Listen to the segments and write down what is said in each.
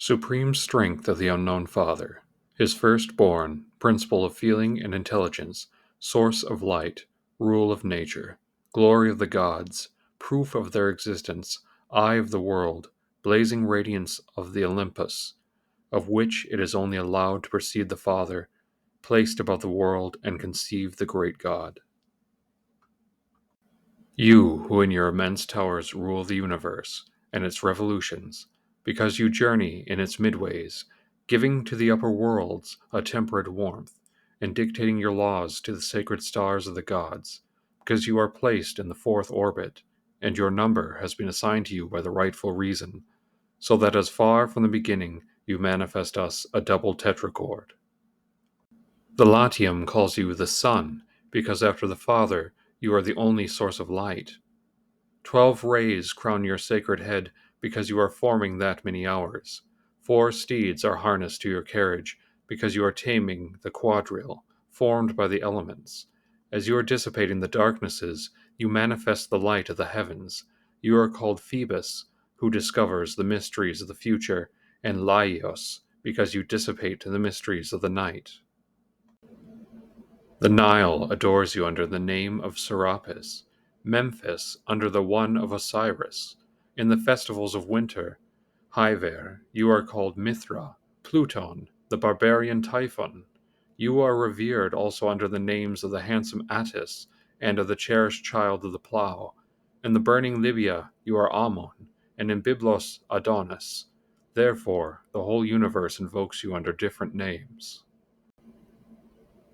Supreme strength of the unknown Father, his firstborn, principle of feeling and intelligence, source of light, rule of nature, glory of the gods, proof of their existence, eye of the world, blazing radiance of the Olympus, of which it is only allowed to precede the Father, placed above the world and conceive the great God. You, who in your immense towers rule the universe and its revolutions, because you journey in its midways, giving to the upper worlds a temperate warmth, and dictating your laws to the sacred stars of the gods, because you are placed in the fourth orbit, and your number has been assigned to you by the rightful reason, so that as far from the beginning you manifest us a double tetrachord. The Latium calls you the Sun, because after the Father you are the only source of light. 12 rays crown your sacred head because you are forming that many hours. 4 steeds are harnessed to your carriage because you are taming the quadrille, formed by the elements. As you are dissipating the darknesses, you manifest the light of the heavens. You are called Phoebus, who discovers the mysteries of the future, and Laios, because you dissipate the mysteries of the night. The Nile adores you under the name of Serapis, Memphis under the one of Osiris. In the festivals of winter, Hyver, you are called Mithra, Pluton, the barbarian Typhon. You are revered also under the names of the handsome Attis and of the cherished child of the plough. In the burning Libya you are Ammon, and in Byblos Adonis. Therefore, the whole universe invokes you under different names.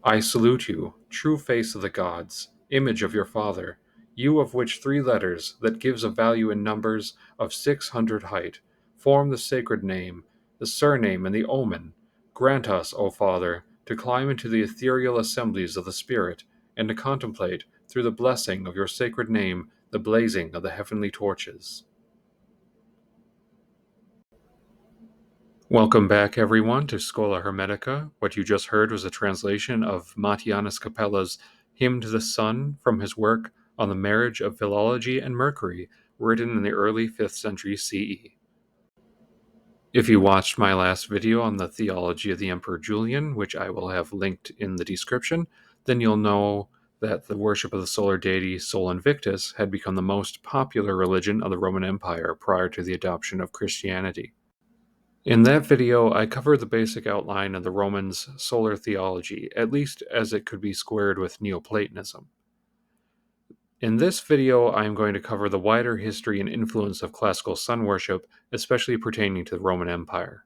I salute you, true face of the gods, image of your Father, you of which 3 letters, that gives a value in numbers of 600 height, form the sacred name, the surname, and the omen. Grant us, O Father, to climb into the ethereal assemblies of the Spirit, and to contemplate, through the blessing of your sacred name, the blazing of the heavenly torches. Welcome back, everyone, to Schola Hermetica. What you just heard was a translation of Matianus Capella's Hymn to the Sun from his work on the marriage of philology and Mercury, written in the early 5th century CE. If you watched my last video on the theology of the Emperor Julian, which I will have linked in the description, then you'll know that the worship of the solar deity Sol Invictus had become the most popular religion of the Roman Empire prior to the adoption of Christianity. In that video, I covered the basic outline of the Romans' solar theology, at least as it could be squared with Neoplatonism. In this video, I am going to cover the wider history and influence of classical sun worship, especially pertaining to the Roman Empire.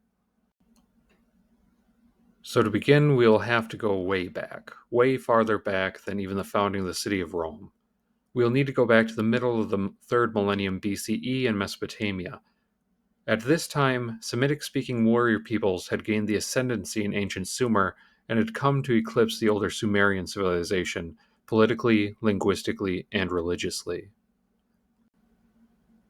So to begin, we'll have to go way back, way farther back than even the founding of the city of Rome. We'll need to go back to the middle of the 3rd millennium BCE in Mesopotamia. At this time, Semitic-speaking warrior peoples had gained the ascendancy in ancient Sumer and had come to eclipse the older Sumerian civilization, politically, linguistically, and religiously.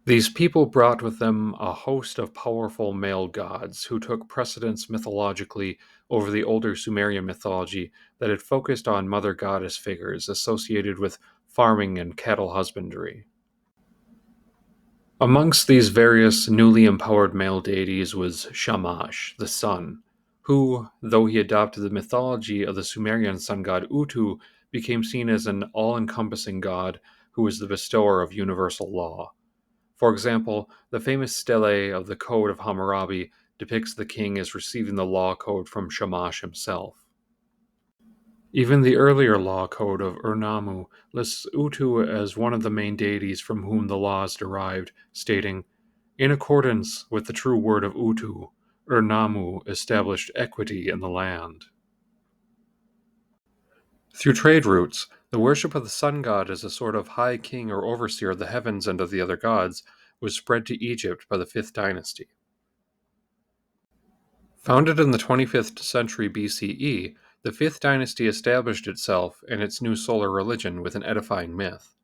These people brought with them a host of powerful male gods who took precedence mythologically over the older Sumerian mythology that had focused on mother goddess figures associated with farming and cattle husbandry. Amongst these various newly empowered male deities was Shamash, the sun, who, though he adopted the mythology of the Sumerian sun god Utu, became seen as an all-encompassing god who was the bestower of universal law. For example, the famous stele of the Code of Hammurabi depicts the king as receiving the law code from Shamash himself. Even the earlier law code of Ur-Nammu lists Utu as one of the main deities from whom the law is derived, stating, "In accordance with the true word of Utu, Ur-Nammu established equity in the land." Through trade routes, the worship of the sun god as a sort of high king or overseer of the heavens and of the other gods was spread to Egypt by the 5th dynasty. Founded in the 25th century BCE, the 5th dynasty established itself and its new solar religion with an edifying myth.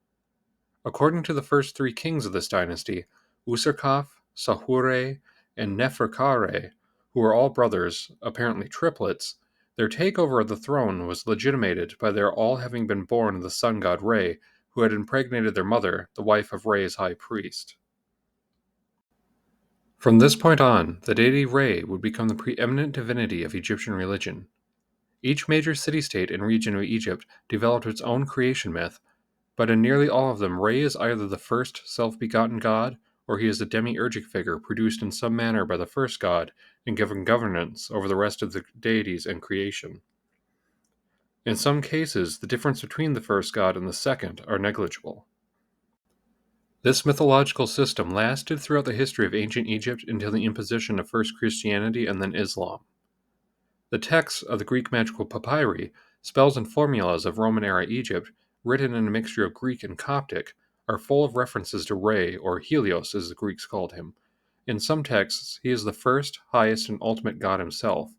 According to the first 3 kings of this dynasty, Usarkaf, Sahure, and Neferkare, who were all brothers, apparently triplets, their takeover of the throne was legitimated by their all having been born of the sun god Re, who had impregnated their mother, the wife of Re's high priest. From this point on, the deity Re would become the preeminent divinity of Egyptian religion. Each major city-state and region of Egypt developed its own creation myth, but in nearly all of them, Re is either the first self-begotten god, or he is a demiurgic figure produced in some manner by the first god and given governance over the rest of the deities and creation. In some cases, the difference between the first god and the second are negligible. This mythological system lasted throughout the history of ancient Egypt until the imposition of first Christianity and then Islam. The texts of the Greek magical papyri, spells and formulas of Roman-era Egypt, written in a mixture of Greek and Coptic, are full of references to Re, or Helios as the Greeks called him. In some texts, he is the first, highest, and ultimate god himself.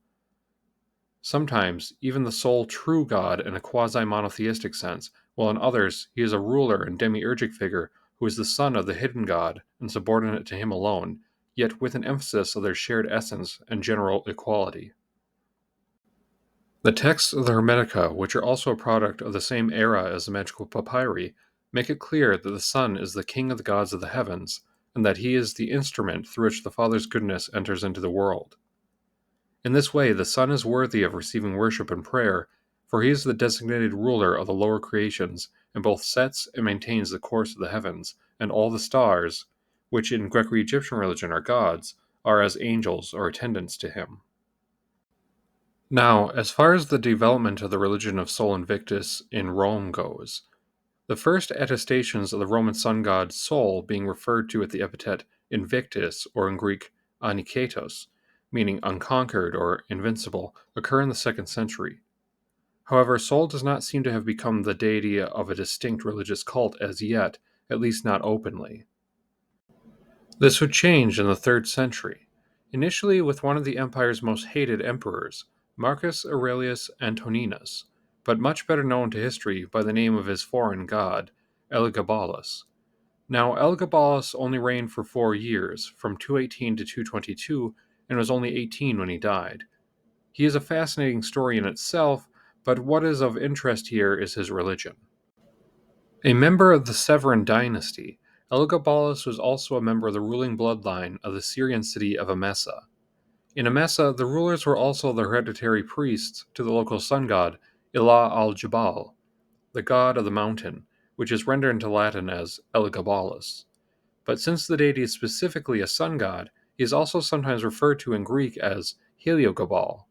Sometimes, even the sole true god in a quasi-monotheistic sense, while in others, he is a ruler and demiurgic figure who is the son of the hidden god and subordinate to him alone, yet with an emphasis of their shared essence and general equality. The texts of the Hermetica, which are also a product of the same era as the magical papyri, make it clear that the Son is the king of the gods of the heavens, and that he is the instrument through which the Father's goodness enters into the world. In this way, the Son is worthy of receiving worship and prayer, for he is the designated ruler of the lower creations, and both sets and maintains the course of the heavens, and all the stars, which in Greco-Egyptian religion are gods, are as angels or attendants to him. Now, as far as the development of the religion of Sol Invictus in Rome goes, the first attestations of the Roman sun god Sol being referred to with the epithet Invictus, or in Greek Aniketos, meaning unconquered or invincible, occur in the 2nd century. However, Sol does not seem to have become the deity of a distinct religious cult as yet, at least not openly. This would change in the 3rd century, initially with one of the empire's most hated emperors, Marcus Aurelius Antoninus, but much better known to history by the name of his foreign god, Elagabalus. Now, Elagabalus only reigned for 4 years, from 218 to 222, and was only 18 when he died. He is a fascinating story in itself, but what is of interest here is his religion. A member of the Severan dynasty, Elagabalus was also a member of the ruling bloodline of the Syrian city of Emesa. In Emesa, the rulers were also the hereditary priests to the local sun god, Ilah al-Jabal, the god of the mountain, which is rendered into Latin as Elagabalus. But since the deity is specifically a sun god, he is also sometimes referred to in Greek as Heliogabal,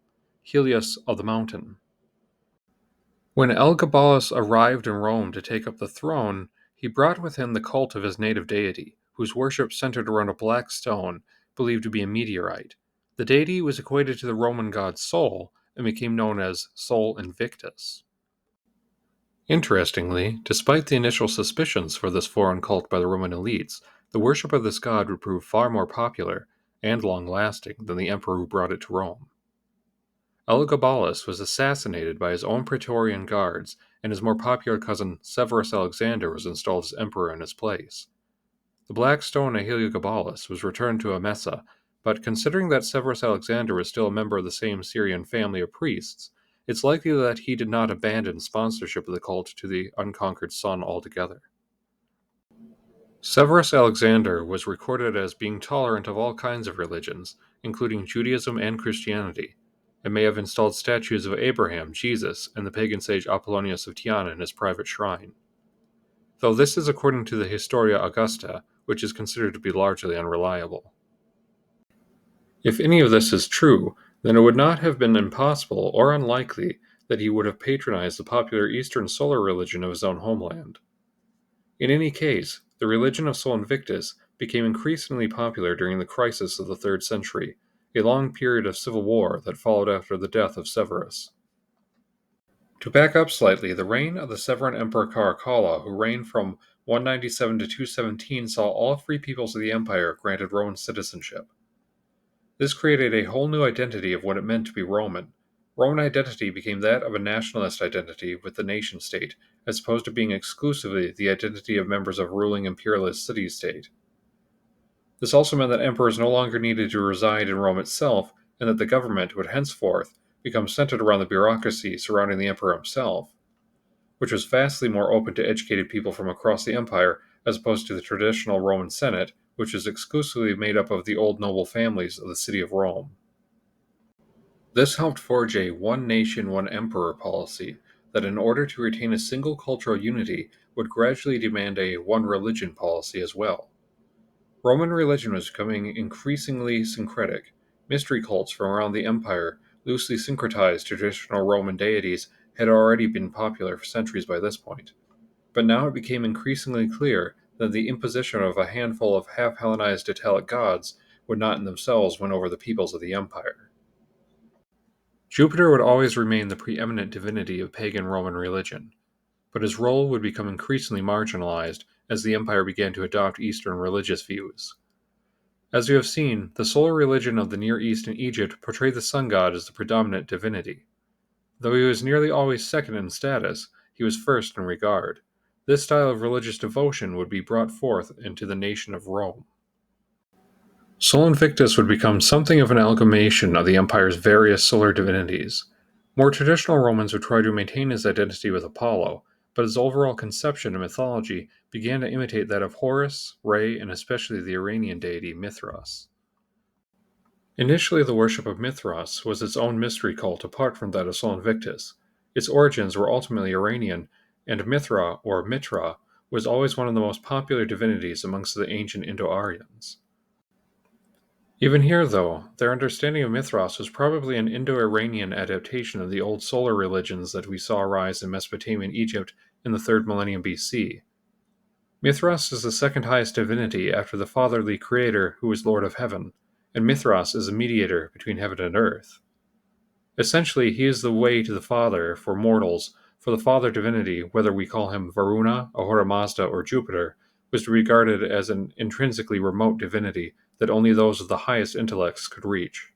Helios of the mountain. When Elagabalus arrived in Rome to take up the throne, he brought with him the cult of his native deity, whose worship centered around a black stone believed to be a meteorite. The deity was equated to the Roman god Sol and became known as Sol Invictus. Interestingly, despite the initial suspicions for this foreign cult by the Roman elites, the worship of this god would prove far more popular and long-lasting than the emperor who brought it to Rome. Elagabalus was assassinated by his own Praetorian guards, and his more popular cousin Severus Alexander was installed as emperor in his place. The black stone of Heliogabalus was returned to Emesa, but considering that Severus Alexander was still a member of the same Syrian family of priests, it's likely that he did not abandon sponsorship of the cult to the unconquered sun altogether. Severus Alexander was recorded as being tolerant of all kinds of religions, including Judaism and Christianity, and may have installed statues of Abraham, Jesus, and the pagan sage Apollonius of Tyana in his private shrine. Though this is according to the Historia Augusta, which is considered to be largely unreliable. If any of this is true, then it would not have been impossible or unlikely that he would have patronized the popular Eastern solar religion of his own homeland. In any case, the religion of Sol Invictus became increasingly popular during the crisis of the 3rd century, a long period of civil war that followed after the death of Severus. To back up slightly, the reign of the Severan Emperor Caracalla, who reigned from 197 to 217, saw all free peoples of the empire granted Roman citizenship. This created a whole new identity of what it meant to be Roman. Roman identity became that of a nationalist identity with the nation-state, as opposed to being exclusively the identity of members of a ruling imperialist city-state. This also meant that emperors no longer needed to reside in Rome itself, and that the government would henceforth become centered around the bureaucracy surrounding the emperor himself, which was vastly more open to educated people from across the empire as opposed to the traditional Roman Senate, which is exclusively made up of the old noble families of the city of Rome. This helped forge a one nation, one emperor policy that, in order to retain a single cultural unity, would gradually demand a one religion policy as well. Roman religion was becoming increasingly syncretic. Mystery cults from around the empire, loosely syncretized traditional Roman deities, had already been popular for centuries by this point. But now it became increasingly clear that the imposition of a handful of half Hellenized Italic gods would not in themselves win over the peoples of the empire. Jupiter would always remain the preeminent divinity of pagan Roman religion, but his role would become increasingly marginalized as the empire began to adopt Eastern religious views. As we have seen, the solar religion of the Near East and Egypt portrayed the sun god as the predominant divinity. Though he was nearly always second in status, he was first in regard. This style of religious devotion would be brought forth into the nation of Rome. Sol Invictus would become something of an amalgamation of the empire's various solar divinities. More traditional Romans would try to maintain his identity with Apollo, but his overall conception and mythology began to imitate that of Horus, Re, and especially the Iranian deity Mithras. Initially, the worship of Mithras was its own mystery cult apart from that of Sol Invictus. Its origins were ultimately Iranian, and Mithra, or Mitra, was always one of the most popular divinities amongst the ancient Indo-Aryans. Even here, though, their understanding of Mithras was probably an Indo-Iranian adaptation of the old solar religions that we saw rise in Mesopotamian Egypt in the 3rd millennium BC. Mithras is the second highest divinity after the fatherly creator who is Lord of Heaven, and Mithras is a mediator between heaven and earth. Essentially, he is the way to the Father for mortals, for the Father divinity, whether we call him Varuna, Ahura Mazda, or Jupiter, was regarded as an intrinsically remote divinity that only those of the highest intellects could reach.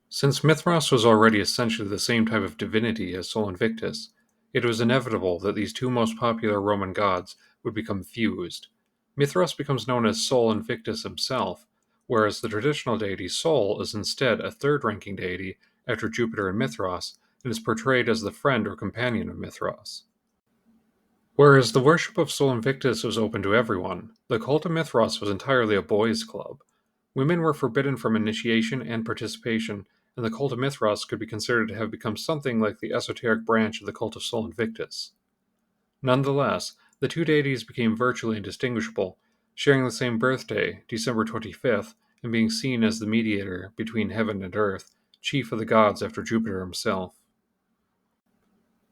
Since Mithras was already essentially the same type of divinity as Sol Invictus, it was inevitable that these two most popular Roman gods would become fused. Mithras becomes known as Sol Invictus himself, whereas the traditional deity Sol is instead a third-ranking deity after Jupiter and Mithras, and is portrayed as the friend or companion of Mithras. Whereas the worship of Sol Invictus was open to everyone, the cult of Mithras was entirely a boys' club. Women were forbidden from initiation and participation, and the cult of Mithras could be considered to have become something like the esoteric branch of the cult of Sol Invictus. Nonetheless, the two deities became virtually indistinguishable, sharing the same birthday, December 25th, and being seen as the mediator between heaven and earth, chief of the gods after Jupiter himself.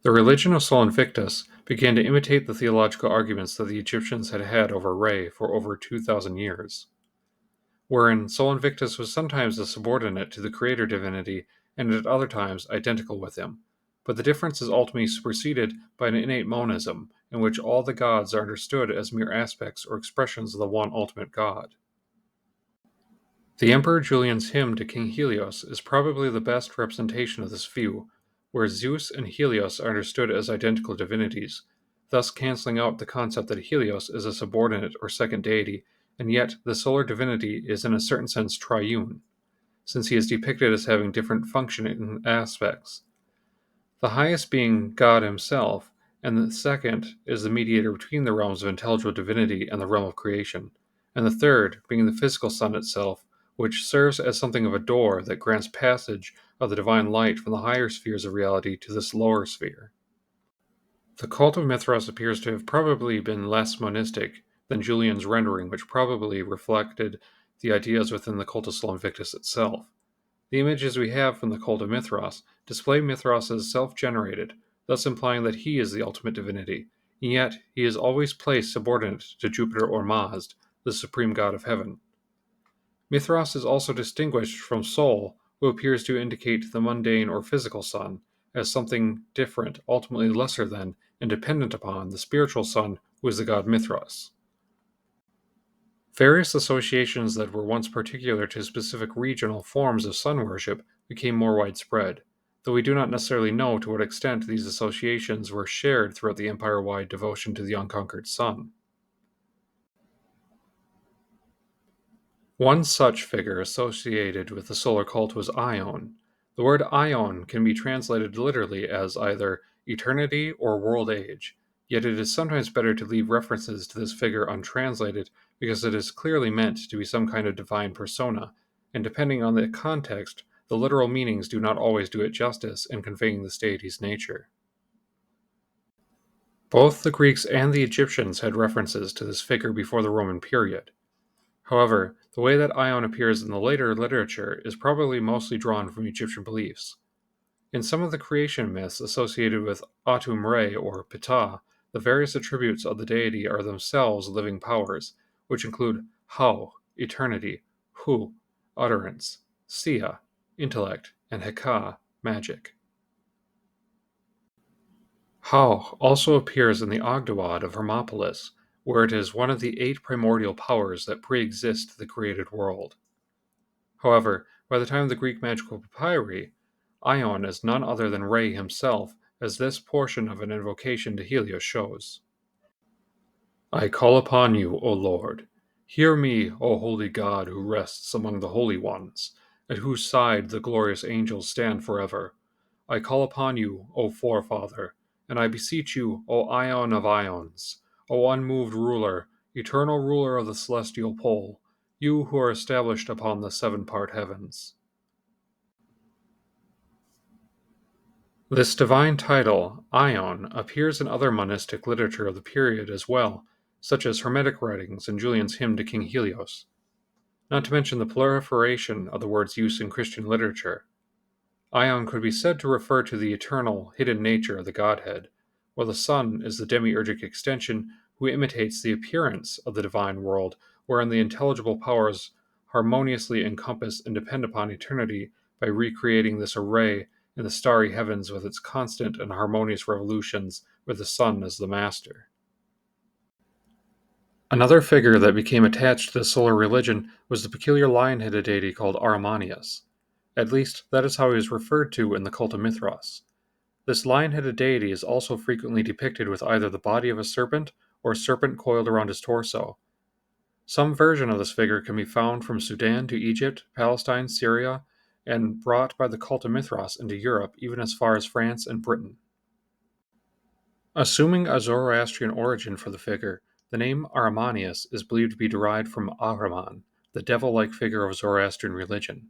The religion of Sol Invictus began to imitate the theological arguments that the Egyptians had had over Re for over 2,000 years, wherein Sol Invictus was sometimes a subordinate to the creator divinity and at other times identical with him, but the difference is ultimately superseded by an innate monism in which all the gods are understood as mere aspects or expressions of the one ultimate god. The Emperor Julian's hymn to King Helios is probably the best representation of this view, where Zeus and Helios are understood as identical divinities, thus canceling out the concept that Helios is a subordinate or second deity, and yet the solar divinity is in a certain sense triune, since he is depicted as having different functioning aspects. The highest being God himself, and the second is the mediator between the realms of intelligible divinity and the realm of creation, and the third being the physical sun itself, which serves as something of a door that grants passage of the divine light from the higher spheres of reality to this lower sphere. The cult of Mithras appears to have probably been less monistic than Julian's rendering, which probably reflected the ideas within the cult of Sol Invictus itself. The images we have from the cult of Mithras display Mithras as self-generated, thus implying that he is the ultimate divinity, and yet he is always placed subordinate to Jupiter or Mazd, the supreme god of heaven. Mithras is also distinguished from Sol, who appears to indicate the mundane or physical sun, as something different, ultimately lesser than, and dependent upon the spiritual sun, who is the god Mithras. Various associations that were once particular to specific regional forms of sun worship became more widespread, though we do not necessarily know to what extent these associations were shared throughout the empire-wide devotion to the unconquered sun. One such figure associated with the solar cult was Ion. The word Ion can be translated literally as either eternity or world age, yet it is sometimes better to leave references to this figure untranslated because it is clearly meant to be some kind of divine persona, and depending on the context, the literal meanings do not always do it justice in conveying this deity's nature. Both the Greeks and the Egyptians had references to this figure before the Roman period. However, the way that Ion appears in the later literature is probably mostly drawn from Egyptian beliefs. In some of the creation myths associated with Atum Re or Ptah, the various attributes of the deity are themselves living powers, which include Hau, eternity, Hu, utterance, Sia, intellect, and Heka, magic. Hau also appears in the Ogdoad of Hermopolis, where it is one of the 8 primordial powers that pre-exist the created world. However, by the time of the Greek magical papyri, Ion is none other than Re himself, as this portion of an invocation to Helios shows. I call upon you, O Lord. Hear me, O holy God who rests among the holy ones, at whose side the glorious angels stand forever. I call upon you, O Forefather, and I beseech you, O Ion of Ions, O unmoved ruler, eternal ruler of the celestial pole, you who are established upon the 7-part heavens. This divine title, Ion, appears in other monistic literature of the period as well, such as Hermetic writings and Julian's hymn to King Helios, not to mention the proliferation of the word's use in Christian literature. Ion could be said to refer to the eternal, hidden nature of the Godhead, while the Son is the demiurgic extension who imitates the appearance of the divine world, wherein the intelligible powers harmoniously encompass and depend upon eternity by recreating this array in the starry heavens with its constant and harmonious revolutions, with the sun as the master. Another figure that became attached to the solar religion was the peculiar lion-headed deity called Aramanias. At least, that is how he is referred to in the cult of Mithras. This lion-headed deity is also frequently depicted with either the body of a serpent or a serpent coiled around his torso. Some version of this figure can be found from Sudan to Egypt, Palestine, Syria, and brought by the cult of Mithras into Europe, even as far as France and Britain. Assuming a Zoroastrian origin for the figure, the name Aramanias is believed to be derived from Ahriman, the devil-like figure of Zoroastrian religion,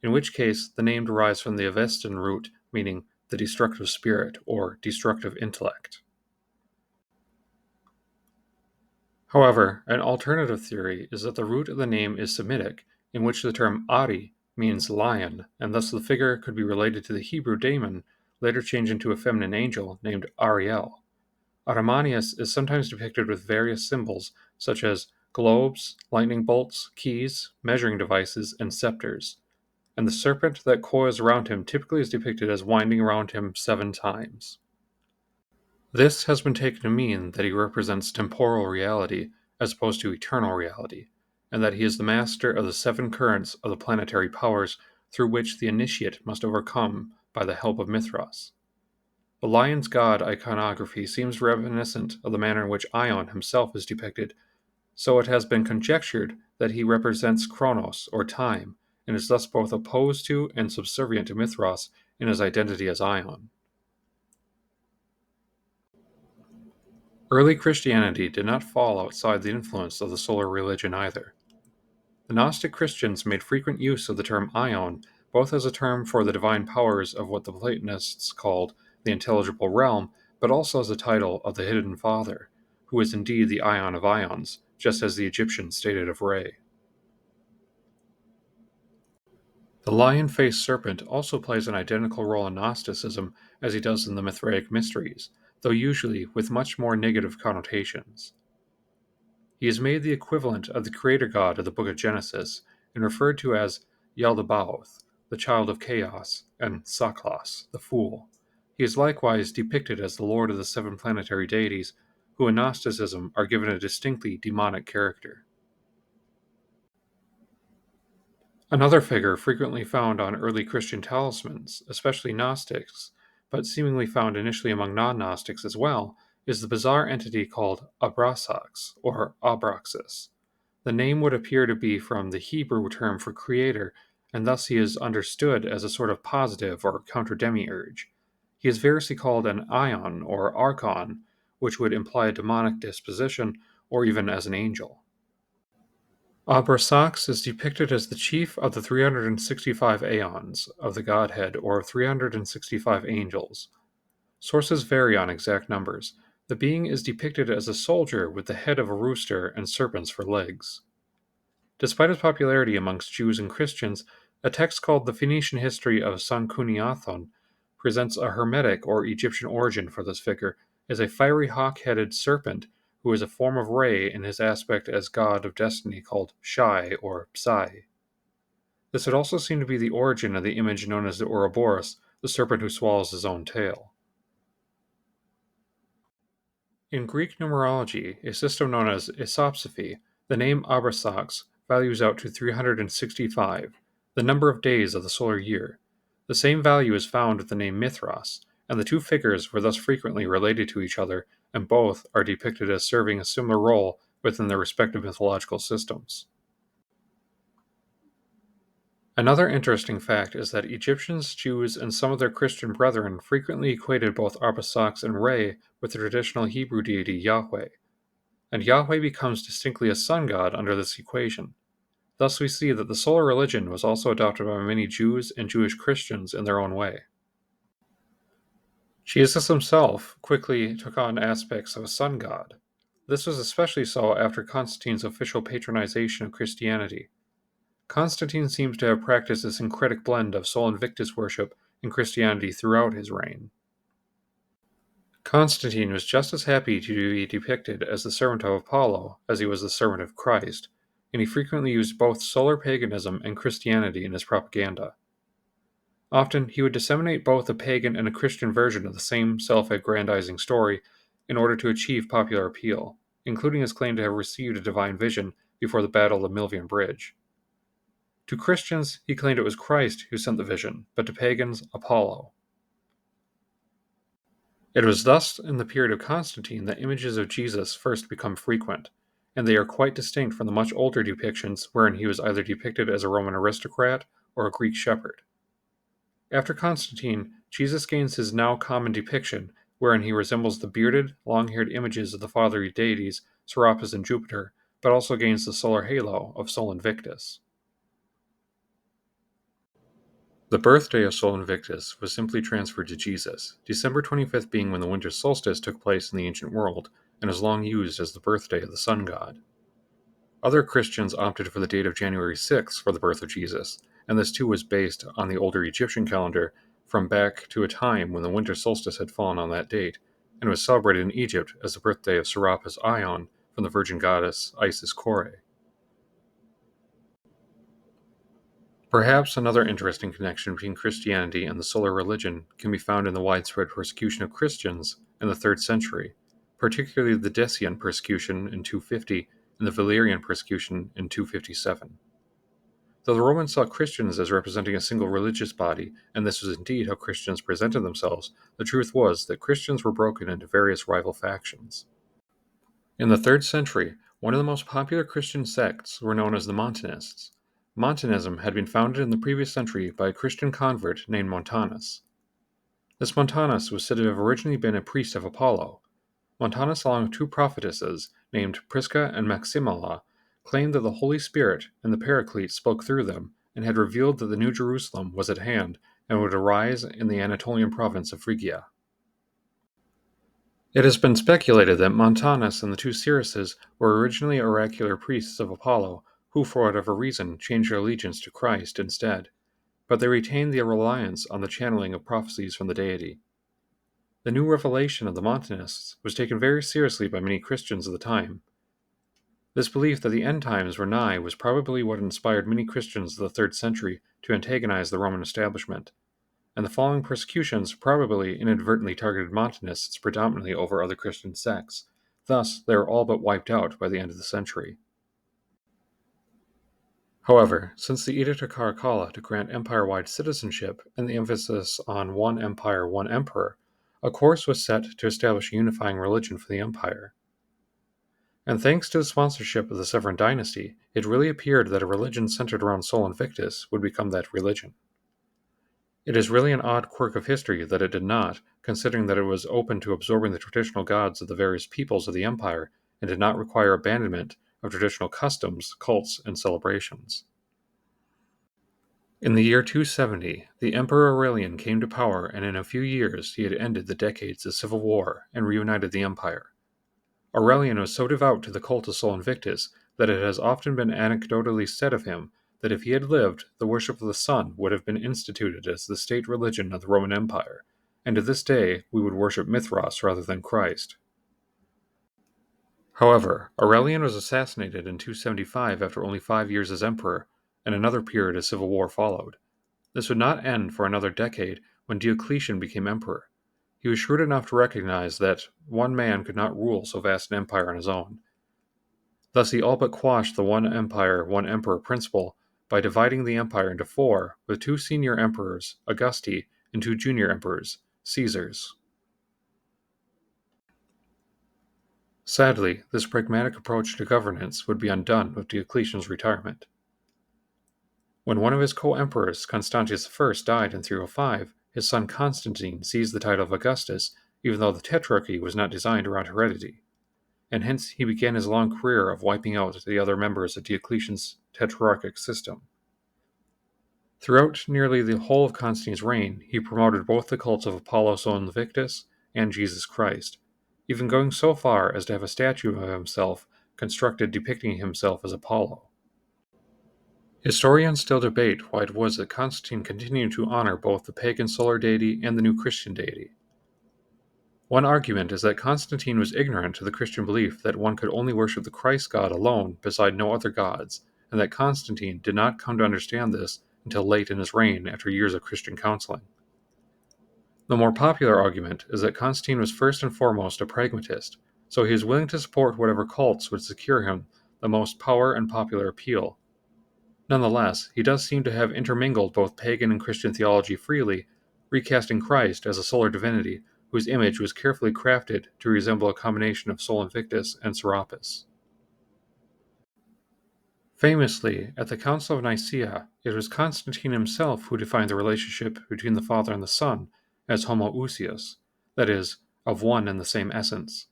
in which case the name derives from the Avestan root meaning the destructive spirit or destructive intellect. However, an alternative theory is that the root of the name is Semitic, in which the term Ari means lion, and thus the figure could be related to the Hebrew daemon, later changed into a feminine angel named Ariel. Aramanias is sometimes depicted with various symbols, such as globes, lightning bolts, keys, measuring devices, and scepters, and the serpent that coils around him typically is depicted as winding around him 7 times. This has been taken to mean that he represents temporal reality as opposed to eternal reality, and that he is the master of the 7 currents of the planetary powers through which the initiate must overcome by the help of Mithras. The lion's god iconography seems reminiscent of the manner in which Ion himself is depicted, so it has been conjectured that he represents Chronos, or time, and is thus both opposed to and subservient to Mithras in his identity as Ion. Early Christianity did not fall outside the influence of the solar religion either. The Gnostic Christians made frequent use of the term Ion, both as a term for the divine powers of what the Platonists called the intelligible realm, but also as a title of the hidden Father, who is indeed the Ion of Ions, just as the Egyptians stated of Re. The lion-faced serpent also plays an identical role in Gnosticism as he does in the Mithraic Mysteries, though usually with much more negative connotations. He is made the equivalent of the creator god of the Book of Genesis and referred to as Yaldabaoth, the child of chaos, and Saklas, the fool. He is likewise depicted as the lord of the 7 planetary deities, who in Gnosticism are given a distinctly demonic character. Another figure frequently found on early Christian talismans, especially Gnostics, but seemingly found initially among non-Gnostics as well, is the bizarre entity called Abrasax, or Abraxas. The name would appear to be from the Hebrew term for creator, and thus he is understood as a sort of positive or counter-demiurge. He is variously called an Ion or Archon, which would imply a demonic disposition, or even as an angel. Abrasax is depicted as the chief of the 365 aeons of the Godhead, or 365 angels. Sources vary on exact numbers. The being is depicted as a soldier with the head of a rooster and serpents for legs. Despite its popularity amongst Jews and Christians, a text called The Phoenician History of Sankuniathon presents a Hermetic or Egyptian origin for this figure as a fiery hawk-headed serpent who is a form of Re in his aspect as god of destiny called Shai or Psi. This would also seem to be the origin of the image known as the Ouroboros, the serpent who swallows his own tail. In Greek numerology, a system known as isopsephy, the name Abrasax values out to 365, the number of days of the solar year. The same value is found with the name Mithras, and the two figures were thus frequently related to each other, and both are depicted as serving a similar role within their respective mythological systems. Another interesting fact is that Egyptians, Jews, and some of their Christian brethren frequently equated both Arphaxad and Re with the traditional Hebrew deity Yahweh, and Yahweh becomes distinctly a sun god under this equation. Thus we see that the solar religion was also adopted by many Jews and Jewish Christians in their own way. Jesus himself quickly took on aspects of a sun god. This was especially so after Constantine's official patronization of Christianity. Constantine seems to have practiced this syncretic blend of Sol Invictus worship and Christianity throughout his reign. Constantine was just as happy to be depicted as the servant of Apollo as he was the servant of Christ, and he frequently used both solar paganism and Christianity in his propaganda. Often, he would disseminate both a pagan and a Christian version of the same self-aggrandizing story in order to achieve popular appeal, including his claim to have received a divine vision before the Battle of Milvian Bridge. To Christians, he claimed it was Christ who sent the vision, but to pagans, Apollo. It was thus in the period of Constantine that images of Jesus first become frequent, and they are quite distinct from the much older depictions wherein he was either depicted as a Roman aristocrat or a Greek shepherd. After Constantine, Jesus gains his now common depiction, wherein he resembles the bearded, long-haired images of the fatherly deities Serapis and Jupiter, but also gains the solar halo of Sol Invictus. The birthday of Sol Invictus was simply transferred to Jesus, December 25th being when the winter solstice took place in the ancient world, and is long used as the birthday of the sun god. Other Christians opted for the date of January 6th for the birth of Jesus, and this too was based on the older Egyptian calendar from back to a time when the winter solstice had fallen on that date, and was celebrated in Egypt as the birthday of Serapis Ion from the virgin goddess Isis Kore. Perhaps another interesting connection between Christianity and the solar religion can be found in the widespread persecution of Christians in the 3rd century, particularly the Decian persecution in 250 and the Valerian persecution in 257. Though the Romans saw Christians as representing a single religious body, and this was indeed how Christians presented themselves, the truth was that Christians were broken into various rival factions. In the 3rd century, one of the most popular Christian sects were known as the Montanists. Montanism had been founded in the previous century by a Christian convert named Montanus. This Montanus was said to have originally been a priest of Apollo. Montanus, along with two prophetesses named Prisca and Maximilla, claimed that the Holy Spirit and the Paraclete spoke through them and had revealed that the New Jerusalem was at hand and would arise in the Anatolian province of Phrygia. It has been speculated that Montanus and the two Cyruses were originally oracular priests of Apollo, who, for whatever reason, changed their allegiance to Christ instead, but they retained their reliance on the channeling of prophecies from the deity. The new revelation of the Montanists was taken very seriously by many Christians of the time. This belief that the end times were nigh was probably what inspired many Christians of the 3rd century to antagonize the Roman establishment, and the following persecutions probably inadvertently targeted Montanists predominantly over other Christian sects. Thus, they were all but wiped out by the end of the century. However, since the Edict of Caracalla to grant empire-wide citizenship and the emphasis on one empire, one emperor, a course was set to establish a unifying religion for the empire. And thanks to the sponsorship of the Severan dynasty, it really appeared that a religion centered around Sol Invictus would become that religion. It is really an odd quirk of history that it did not, considering that it was open to absorbing the traditional gods of the various peoples of the empire and did not require abandonment of traditional customs, cults, and celebrations. In the year 270, the Emperor Aurelian came to power, and in a few years he had ended the decades of civil war and reunited the empire. Aurelian was so devout to the cult of Sol Invictus that it has often been anecdotally said of him that if he had lived, the worship of the sun would have been instituted as the state religion of the Roman Empire, and to this day we would worship Mithras rather than Christ. However, Aurelian was assassinated in 275 after only 5 years as emperor, and another period of civil war followed. This would not end for another decade when Diocletian became emperor. He was shrewd enough to recognize that one man could not rule so vast an empire on his own. Thus he all but quashed the one empire, one emperor principle by dividing the empire into four, with 2 senior emperors, Augusti, and 2 junior emperors, Caesars. Sadly, this pragmatic approach to governance would be undone with Diocletian's retirement. When one of his co-emperors, Constantius I, died in 305, his son Constantine seized the title of Augustus, even though the Tetrarchy was not designed around heredity, and hence he began his long career of wiping out the other members of Diocletian's tetrarchic system. Throughout nearly the whole of Constantine's reign, he promoted both the cults of Apollo Sol Invictus and Jesus Christ, even going so far as to have a statue of himself constructed depicting himself as Apollo. Historians still debate why it was that Constantine continued to honor both the pagan solar deity and the new Christian deity. One argument is that Constantine was ignorant to the Christian belief that one could only worship the Christ God alone beside no other gods, and that Constantine did not come to understand this until late in his reign after years of Christian counseling. The more popular argument is that Constantine was first and foremost a pragmatist, so he was willing to support whatever cults would secure him the most power and popular appeal. Nonetheless, he does seem to have intermingled both pagan and Christian theology freely, recasting Christ as a solar divinity whose image was carefully crafted to resemble a combination of Sol Invictus and Serapis. Famously, at the Council of Nicaea, it was Constantine himself who defined the relationship between the Father and the Son as homoousios, that is, of one and the same essence.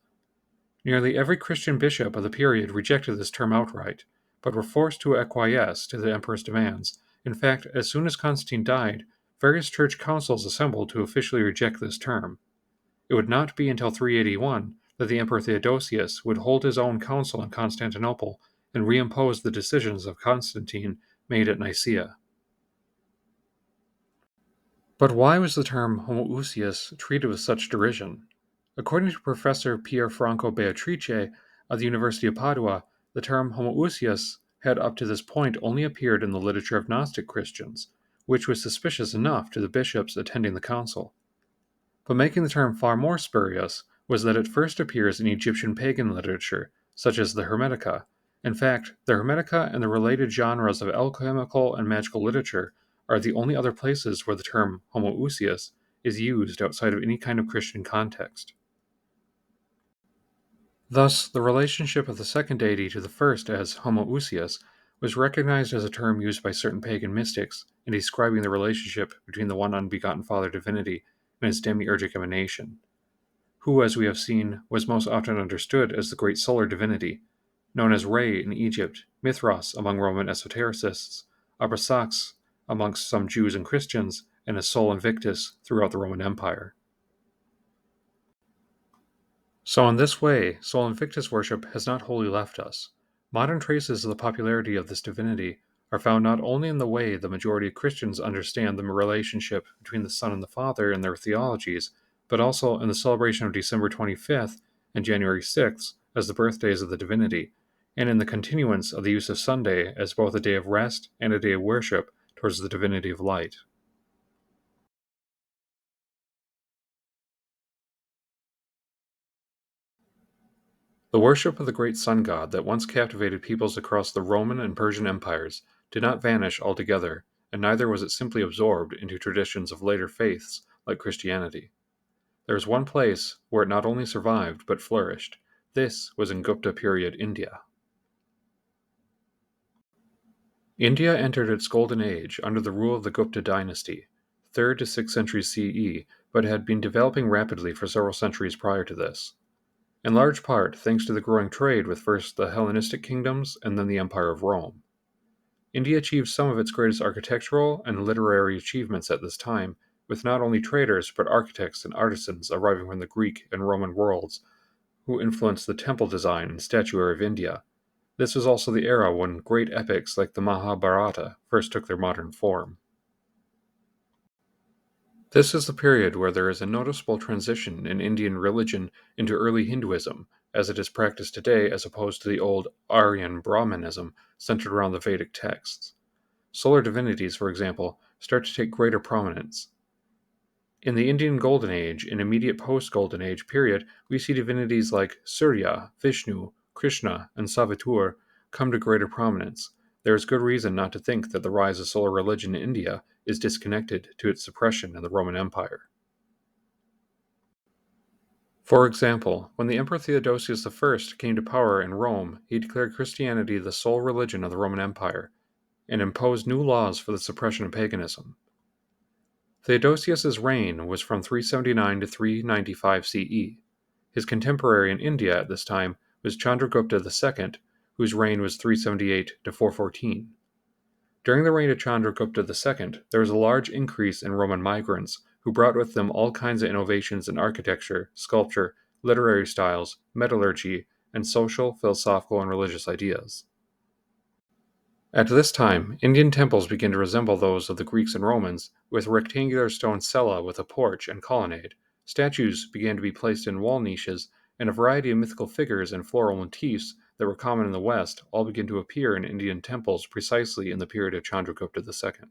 Nearly every Christian bishop of the period rejected this term outright, but were forced to acquiesce to the emperor's demands. In fact, as soon as Constantine died, various church councils assembled to officially reject this term. It would not be until 381 that the Emperor Theodosius would hold his own council in Constantinople and reimpose the decisions of Constantine made at Nicaea. But why was the term homoousios treated with such derision? According to Professor Pierfranco Beatrice of the University of Padua, the term homoousios had up to this point only appeared in the literature of Gnostic Christians, which was suspicious enough to the bishops attending the council. But making the term far more spurious was that it first appears in Egyptian pagan literature, such as the Hermetica. In fact, the Hermetica and the related genres of alchemical and magical literature are the only other places where the term homoousios is used outside of any kind of Christian context. Thus, the relationship of the second deity to the first as homoousios was recognized as a term used by certain pagan mystics in describing the relationship between the one unbegotten Father divinity and his demiurgic emanation, who, as we have seen, was most often understood as the great solar divinity, known as Re in Egypt, Mithras among Roman esotericists, Abrasax amongst some Jews and Christians, and as Sol Invictus throughout the Roman Empire. So in this way, Sol Invictus worship has not wholly left us. Modern traces of the popularity of this divinity are found not only in the way the majority of Christians understand the relationship between the Son and the Father in their theologies, but also in the celebration of December 25th and January 6th as the birthdays of the divinity, and in the continuance of the use of Sunday as both a day of rest and a day of worship towards the divinity of light. The worship of the great sun god that once captivated peoples across the Roman and Persian empires did not vanish altogether, and neither was it simply absorbed into traditions of later faiths like Christianity. There was one place where it not only survived but flourished. This was in Gupta period India. India entered its golden age under the rule of the Gupta dynasty, 3rd to 6th centuries CE, but had been developing rapidly for several centuries prior to this. in large part thanks to the growing trade with first the Hellenistic kingdoms and then the Empire of Rome. India achieved some of its greatest architectural and literary achievements at this time, with not only traders but architects and artisans arriving from the Greek and Roman worlds who influenced the temple design and statuary of India. This was also the era when great epics like the Mahabharata first took their modern form. This is the period where there is a noticeable transition in Indian religion into early Hinduism, as it is practiced today as opposed to the old Aryan Brahmanism centered around the Vedic texts. Solar divinities, for example, start to take greater prominence. In the Indian Golden Age and immediate post-Golden Age period, we see divinities like Surya, Vishnu, Krishna, and Savitur come to greater prominence. There is good reason not to think that the rise of solar religion in India is disconnected to its suppression in the Roman Empire. For example, when the Emperor Theodosius I came to power in Rome, he declared Christianity the sole religion of the Roman Empire and imposed new laws for the suppression of paganism. Theodosius's reign was from 379 to 395 CE. His contemporary in India at this time was Chandragupta II, whose reign was 378 to 414. During the reign of Chandragupta II, there was a large increase in Roman migrants, who brought with them all kinds of innovations in architecture, sculpture, literary styles, metallurgy, and social, philosophical, and religious ideas. At this time, Indian temples began to resemble those of the Greeks and Romans, with a rectangular stone cella with a porch and colonnade. Statues began to be placed in wall niches, and a variety of mythical figures and floral motifs that were common in the West all began to appear in Indian temples precisely in the period of Chandragupta II.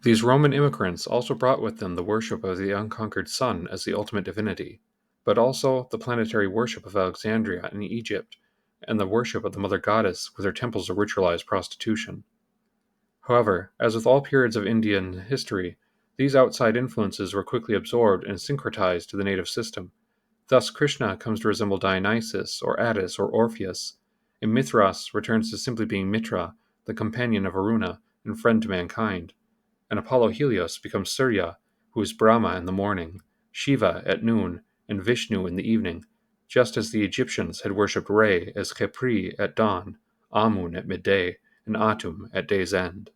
These Roman immigrants also brought with them the worship of the unconquered sun as the ultimate divinity, but also the planetary worship of Alexandria in Egypt, and the worship of the Mother Goddess with her temples of ritualized prostitution. However, as with all periods of Indian history, these outside influences were quickly absorbed and syncretized to the native system. Thus, Krishna comes to resemble Dionysus, or Attis, or Orpheus, and Mithras returns to simply being Mitra, the companion of Varuna and friend to mankind, and Apollo Helios becomes Surya, who is Brahma in the morning, Shiva at noon, and Vishnu in the evening, just as the Egyptians had worshipped Re as Khepri at dawn, Amun at midday, and Atum at day's end.